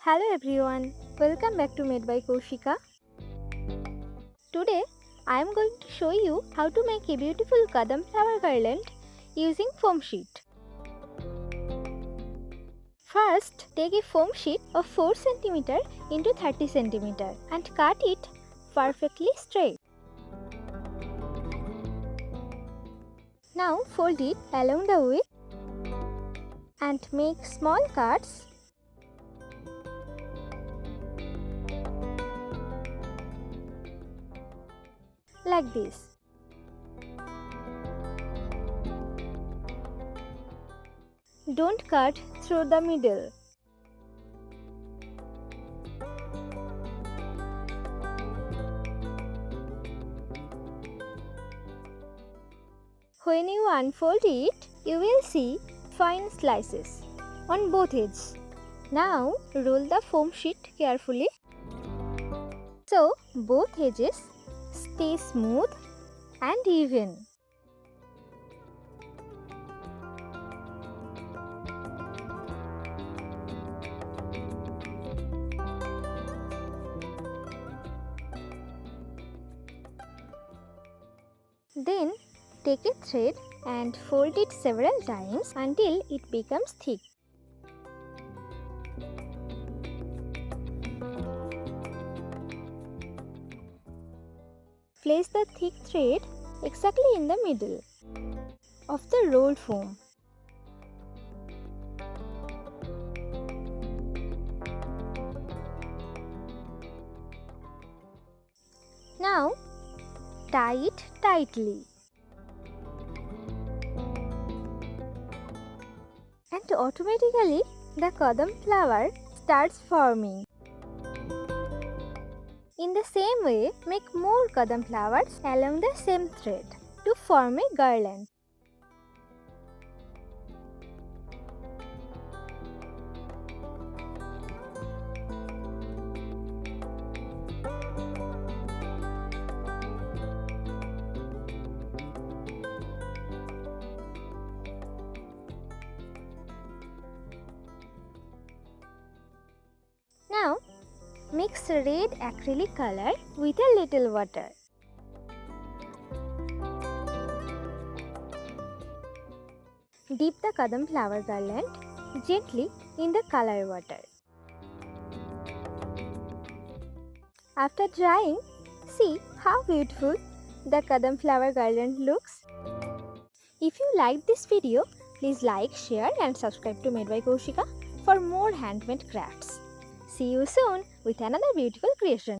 Hello everyone, welcome back to Made by Kaushika. Today I am going to show you how to make a beautiful Kadam flower garland using foam sheet. First, take a foam sheet of 4 cm into 30 cm and cut it perfectly straight. Now fold it along the width and make small cuts like this. Don't cut through the middle. When you unfold it, you will see fine slices on both edges. Now roll the foam sheet carefully so both edges stay smooth and even. Then take a thread and fold it several times until it becomes thick. Place the thick thread exactly in the middle of the rolled foam. Now tie it tightly and automatically the Kadam flower starts forming. In the same way, make more Kadam flowers along the same thread to form a garland. Now, mix red acrylic color with a little water. Dip the Kadam flower garland gently in the color water. After drying, see how beautiful the Kadam flower garland looks. If you liked this video, please like, share and subscribe to Made by Kaushika for more handmade crafts. See you soon with another beautiful creation.